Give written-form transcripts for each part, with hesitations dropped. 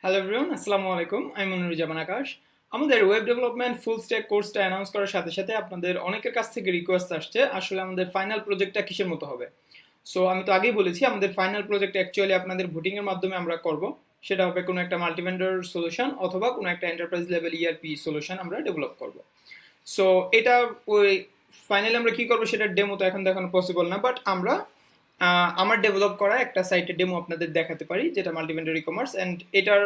Hello everyone, আসসালামু আলাইকুম। আমি Maniruzzaman-Akash। আমাদের ওয়েব ডেভেলপমেন্ট ফুল স্ট্যাক কোর্সটা অ্যানাউন্স করার সাথে সাথে আপনাদের অনেকের কাছ থেকে রিকোয়েস্ট আসছে আসলে আমাদের ফাইনাল প্রজেক্টটা কিসের মতো হবে। সো আমি তো আগেই বলেছি আমাদের ফাইনাল প্রজেক্ট অ্যাকচুয়ালি আপনাদের ভোটিং এর মাধ্যমে আমরা করব। সেটা হবে কোনো একটা মাল্টিভেন্ডর সলিউশন অথবা কোনো একটা এন্টারপ্রাইজ লেভেল ইআরপি সলিউশন আমরা ডেভেলপ করব। সো এটা ওই ফাইনালি আমরা কি করবো সেটার ডেমো তো এখন দেখানো পসিবল না, বাট আমরা আমার ডেভেলপ করা একটা সাইটের ডেমো আপনাদের দেখাতে পারি যেটা মাল্টিভেন্ডর ই-কমার্স, অ্যান্ড এটার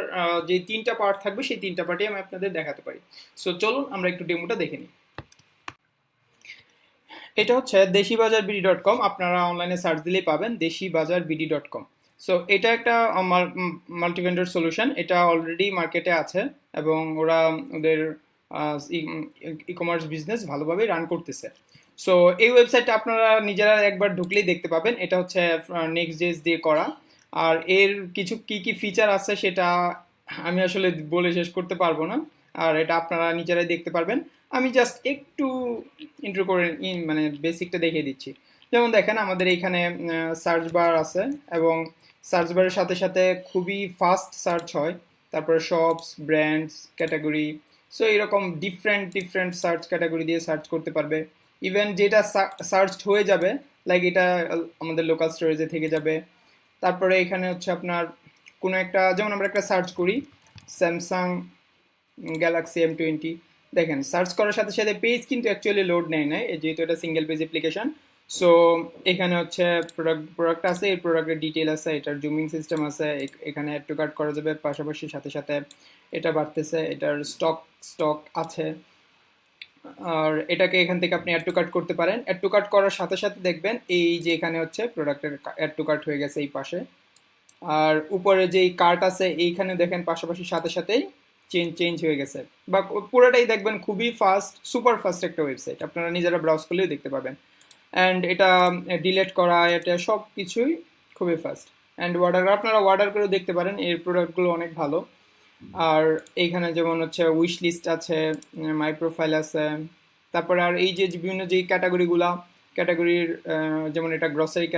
যে তিনটা পার্ট থাকবে সেই তিনটা পার্টই আমি আপনাদের দেখাতে পারি। সো চলুন আমরা একটু ডেমোটা দেখে নিই। এটা হচ্ছে DeshibazaarBD.com, আপনারা অনলাইনে সার্চ দিলেই পাবেন DeshibazaarBD.com। সো এটা একটা মাল্টিভেন্ডর সলিউশন, এটা অলরেডি মার্কেটে আছে এবং ওরা ওদের ই-কমার্স বিজনেস ভালোভাবে রান করতেছে। সো এই ওয়েবসাইটটা আপনারা নিজেরা একবার ঢুকলেই দেখতে পাবেন। এটা হচ্ছে নেক্সট জেস দিয়ে করা, আর এর কিছু কি কি ফিচার আছে সেটা আমি আসলে বলে শেষ করতে পারবো না, আর এটা আপনারা নিজেরাই দেখতে পারবেন। আমি জাস্ট একটু ইন্ট্রো করে মানে বেসিকটা দেখিয়ে দিচ্ছি। যেমন দেখেন আমাদের এইখানে সার্চ বার আছে এবং সার্চ বারের সাথে সাথে খুবই ফাস্ট সার্চ হয়। তারপরে শপস, ব্র্যান্ডস, ক্যাটাগরি, সো এরকম ডিফারেন্ট ডিফারেন্ট সার্চ ক্যাটাগরি দিয়ে সার্চ করতে পারবে। ইভেন যেটা সার্চ হয়ে যাবে লাইক এটা আমাদের লোকাল স্টোরেজে থেকে যাবে। তারপরে এখানে হচ্ছে আপনার কোনো একটা, যেমন আমরা একটা সার্চ করি স্যামসাং গ্যালাক্সি M20, দেখেন সার্চ করার সাথে সাথে পেজ কিন্তু অ্যাকচুয়ালি লোড নেয় না, যেহেতু এটা সিঙ্গেল পেজ অ্যাপ্লিকেশন। সো এখানে হচ্ছে প্রোডাক্ট আছে, এই প্রোডাক্টের ডিটেল আছে, এটার জুমিং সিস্টেম আছে, এখানে অ্যাড টু কার্ট করা যাবে, পাশাপাশি সাথে সাথে এটা বাড়তেছে, এটার স্টক আছে। আর এটাকে এখান থেকে আপনি অ্যাড টু কার্ট করতে পারেন। অ্যাড টু কার্ট করার সাথে সাথে দেখবেন এই যে এখানে হচ্ছে প্রোডাক্টের অ্যাড টু কার্ট হয়ে গেছে এই পাশে। আর উপরে যেই কার্ট আছে এইখানে দেখেন পাশাপাশি সাথে সাথেই চেঞ্জ হয়ে গেছে, বা পুরোটাই দেখবেন খুবই ফাস্ট, সুপার ফাস্ট একটা ওয়েবসাইট, আপনারা নিজেরা ব্রাউজ করলেও দেখতে পাবেন। অ্যান্ড এটা ডিলেট করা, এটা সব কিছুই খুবই ফাস্ট। অ্যান্ড আপনারা অর্ডার করেও দেখতে পারেন, এর প্রোডাক্টগুলো অনেক ভালো। আর এইখানে যেমন হচ্ছে উইশ লিস্ট আছে, মাই প্রোফাইল আছে, তারপরে আর এই যে বিভিন্ন যেই ক্যাটাগরির যেমন এটা গ্রসারি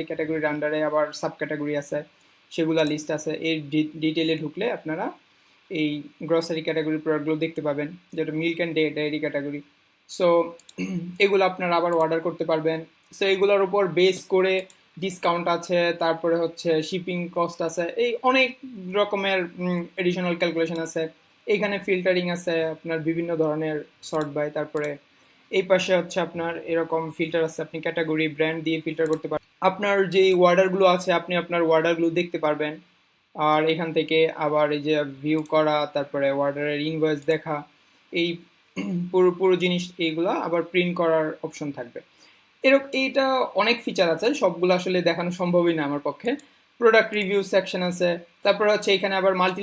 ক্যাটাগরির আন্ডারে আবার সাব ক্যাটাগরি আছে, সেগুলা লিস্ট আছে। এর ডিটেলে ঢুকলে আপনারা এই গ্রসারি ক্যাটাগরির প্রোডাক্টগুলো দেখতে পাবেন, যেটা milk and dairy category. So এগুলো আপনারা আবার অর্ডার করতে পারবেন। সো এগুলোর উপর বেস করে ডিসকাউন্ট আছে, তারপরে হচ্ছে শিপিং কস্ট আছে, এই অনেক রকমের এডিশনাল ক্যালকুলেশন আছে। এইখানে ফিল্টারিং আছে, আপনার বিভিন্ন ধরনের সর্ট বাই, তারপরে এই পাশে হচ্ছে আপনার এরকম ফিল্টার আছে, আপনি ক্যাটাগরি ব্র্যান্ড দিয়ে ফিল্টার করতে পারবেন। আপনার যে ওয়ার্ডারগুলো আছে আপনি আপনার ওয়ার্ডারগুলো দেখতে পারবেন। আর এখান থেকে আবার এই যে ভিউ করা, তারপরে ওয়ার্ডারের ইনভয়েস দেখা, এই পুরো পুরো জিনিস এইগুলো আবার প্রিন্ট করার অপশন থাকবে। এইটা অনেক ফিচার আছে, সবগুলো আসলে দেখানো সম্ভবই না আমার পক্ষে। প্রোডাক্ট রিভিউ সেকশন আছে, তারপরে হচ্ছে এখানে আবার মাল্টি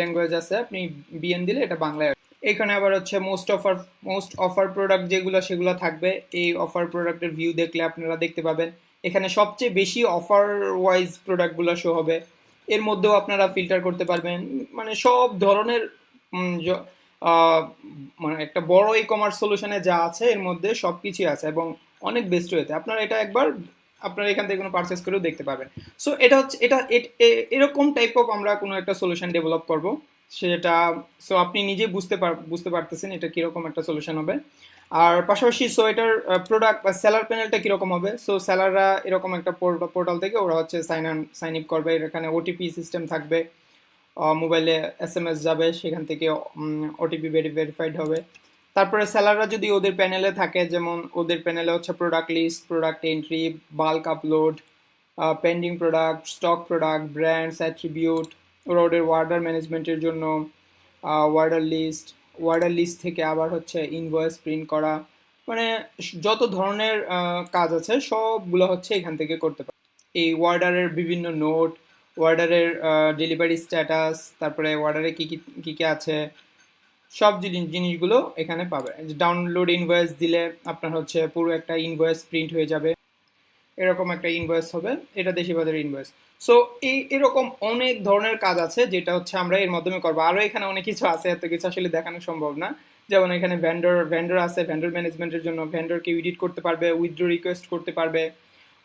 ল্যাঙ্গুয়েজ আছে, আপনি বিএন দিলে এটা বাংলায়। এখানে আবার হচ্ছে মোস্ট অফার প্রোডাক্ট যেগুলো সেগুলো থাকবে, এই অফার প্রোডাক্টের ভিউ দেখলে আপনারা দেখতে পাবেন এখানে সবচেয়ে বেশি অফার ওয়াইজ প্রোডাক্টগুলো শো হবে। এর মধ্যেও আপনারা ফিল্টার করতে পারবেন, মানে সব ধরনের মানে একটা বড় ই কমার্স সলিউশনে যা আছে এর মধ্যে সব কিছুই আছে এবং অনেক বেস্ট ওয়েতে আপনারা এটা একবার আপনারা এখান থেকে কোনো পারচেস করেও দেখতে পাবেন। সো এটা হচ্ছে এরকম টাইপ অফ আমরা কোনো একটা সলিউশন ডেভেলপ করব সেটা। সো আপনি নিজে বুঝতে পারতেছেন এটা কিরকম একটা সলিউশন হবে। আর পাশাপাশি সো এটার প্রোডাক্ট বা সেলার প্যানেলটা কিরকম হবে। সো সেলাররা এরকম একটা পোর্টাল থেকে ওরা হচ্ছে সাইন আপ করবে, এখানে ওটিপি সিস্টেম থাকবে, মোবাইলে SMS যাবে, সেখান থেকে ওটিপি ভেরিফাইড হবে। তারপরে সেলাররা যদি ওদের প্যানেলে থাকে, যেমন ওদের প্যানেলে হচ্ছে product list, product entry, bulk upload, pending product, stock product, brands, attribute, ওরা ওদের অর্ডার ম্যানেজমেন্টের জন্য ওয়ার্ডার লিস্ট থেকে আবার হচ্ছে ইনভয়েস প্রিন্ট করা, মানে যত ধরনের কাজ আছে সবগুলো হচ্ছে এখান থেকে করতে পারে। এই ওয়ার্ডারের বিভিন্ন নোট, ওয়ার্ডারের ডেলিভারি স্ট্যাটাস, তারপরে ওয়ার্ডারে কী কী আছে সব জিনিসগুলো এখানে পাবে। ডাউনলোড ইনভয়েস দিলে আপনার হচ্ছে পুরো একটা ইনভয়েস প্রিন্ট হয়ে যাবে, এরকম একটা ইনভয়েস হবে, এটা দেশিবাজারের ইনভয়েস। সো এরকম অনেক ধরনের কাজ আছে যেটা হচ্ছে আমরা এর মাধ্যমে করবো। আরও এখানে অনেক কিছু আছে, এত কিছু আসলে দেখানো সম্ভব না। যেমন এখানে ভেন্ডর আছে, ভেন্ডর ম্যানেজমেন্টের জন্য ভেন্ডরকে এডিট করতে পারবে, উইথড্র রিকোয়েস্ট করতে পারবে,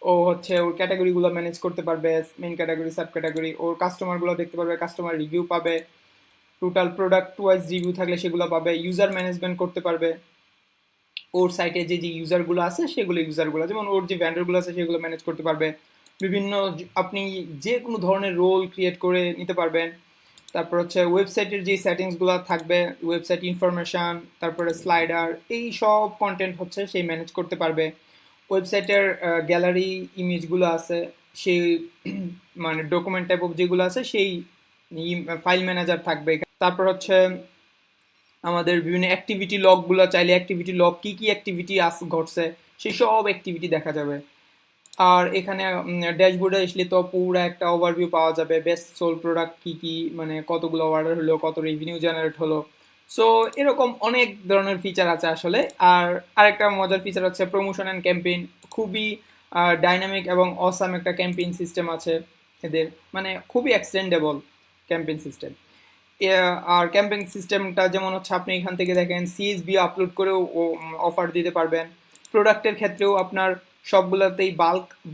ও হচ্ছে ওর ক্যাটাগরিগুলো ম্যানেজ করতে পারবে, মেইন ক্যাটাগরি, সাব ক্যাটাগরি, ওর কাস্টমারগুলো দেখতে পারবে, কাস্টমার রিভিউ পাবে, টোটাল প্রোডাক্ট ওয়াইজ রিভিউ থাকলে সেগুলো পাবে, ইউজার ম্যানেজমেন্ট করতে পারবে, ওর সাইটে যে যে ইউজারগুলো আছে সেগুলো ইউজারগুলো যেমন ওর যে ভ্যান্ডারগুলো আছে সেগুলো ম্যানেজ করতে পারবে, বিভিন্ন আপনি যে কোনো ধরনের রোল ক্রিয়েট করে নিতে পারবেন। তারপর হচ্ছে ওয়েবসাইটের যে সেটিংসগুলো থাকবে, ওয়েবসাইট ইনফরমেশন, তারপরে স্লাইডার, এই সব কন্টেন্ট হচ্ছে সেই ম্যানেজ করতে পারবে। ওয়েবসাইটের গ্যালারি ইমেজগুলো আছে সেই মানে ডকুমেন্ট টাইপ অফ যেগুলো আছে সেই ফাইল ম্যানেজার থাকবে। তারপর হচ্ছে আমাদের বিভিন্ন অ্যাক্টিভিটি লগগুলো, চাইলে অ্যাক্টিভিটি লগ কী কী অ্যাক্টিভিটি ঘটছে সেই সব অ্যাক্টিভিটি দেখা যাবে। আর এখানে ড্যাশবোর্ডে আসলে তো পুরো একটা ওভারভিউ পাওয়া যাবে, বেস্ট সোল প্রোডাক্ট কী কী, মানে কতগুলো অর্ডার হলো, কত রেভিনিউ জেনারেট হলো। সো এরকম অনেক ধরনের ফিচার আছে আসলে। আর আরেকটা মজার ফিচার হচ্ছে প্রমোশন অ্যান্ড ক্যাম্পেইন, খুবই ডাইনামিক এবং অসাম একটা ক্যাম্পেইন সিস্টেম আছে এদের, মানে খুবই এক্সটেন্ডেবল ক্যাম্পেইন সিস্টেম। আর ক্যাম্পেইন সিস্টেমটা যেমন হচ্ছে আপনি এখান থেকে দেখেন সিএসবি আপলোড করেও অফার দিতে পারবেন। প্রোডাক্টের ক্ষেত্রেও আপনার সবগুলোতেই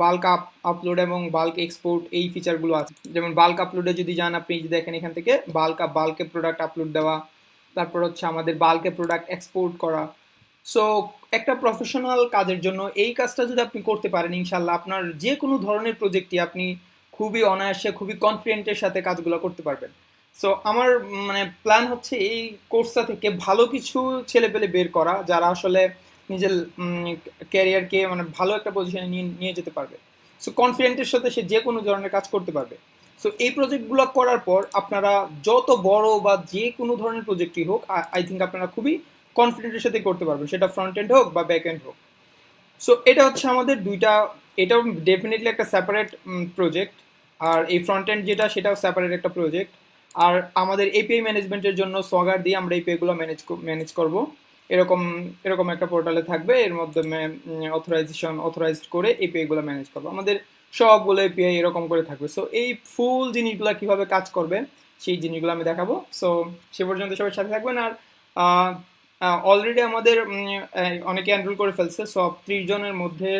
বাল্ক আপলোড এবং বাল্ক এক্সপোর্ট এই ফিচারগুলো আছে। যেমন বাল্ক আপলোডে যদি যান আপনি দেখেন এখান থেকে বাল্কে প্রোডাক্ট আপলোড দেওয়া, তারপর হচ্ছে আমাদের বাল্কে প্রোডাক্ট এক্সপোর্ট করা। সো একটা প্রফেশনাল কাজের জন্য এই কাজটা যদি আপনি করতে পারেন, ইনশাল্লাহ আপনার যে কোনো ধরনের প্রজেক্টই আপনি খুবই অনায়াসে, খুবই কনফিডেন্টের সাথে কাজগুলো করতে পারবেন। সো আমার মানে প্ল্যান হচ্ছে এই কোর্সটা থেকে ভালো কিছু ছেলে পেলে বের করা যারা আসলে নিজের ক্যারিয়ারকে মানে ভালো একটা পজিশনে নিয়ে যেতে পারবে। সো কনফিডেন্টের সাথে সে যে কোনো ধরনের কাজ করতে পারবে। সো এই প্রজেক্টগুলো করার পর আপনারা যত বড় বা যে কোনো ধরনের প্রজেক্টই হোক, আই থিঙ্ক আপনারা খুবই কনফিডেন্টের সাথে করতে পারবেন, সেটা ফ্রন্ট এন্ড হোক বা ব্যাক এন্ড হোক। সো এটা হচ্ছে আমাদের দুইটা, এটাও ডেফিনেটলি একটা সেপারেট প্রজেক্ট, আর এই ফ্রন্ট এন্ড যেটা সেটাও সেপারেট একটা প্রজেক্ট। আর আমাদের এপিআই ম্যানেজমেন্টের জন্য সোয়াগার দিয়ে আমরা এপিআইগুলো ম্যানেজ করব। এরকম এরকম একটা পোর্টালে থাকবে, এর মাধ্যমে অথরাইজড করে এপিআইগুলো ম্যানেজ করবো। আমাদের সবগুলো এপিআই এরকম করে থাকবে। সো এই ফুল জিনিসগুলো কিভাবে কাজ করবে সেই জিনিসগুলো আমি দেখাবো। সো সে পর্যন্ত সবাই সাথে থাকবেন। আর অলরেডি আমাদের অনেকে এনরোল করে ফেলছে। সো 30 জনের মধ্যে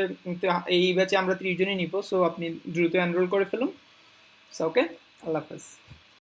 এই ব্যাচে আমরা 30 জনই নিব। সো আপনি দ্রুত এনরোল করে ফেলুন। সো ওকে, আল্লাহ হাফেজ।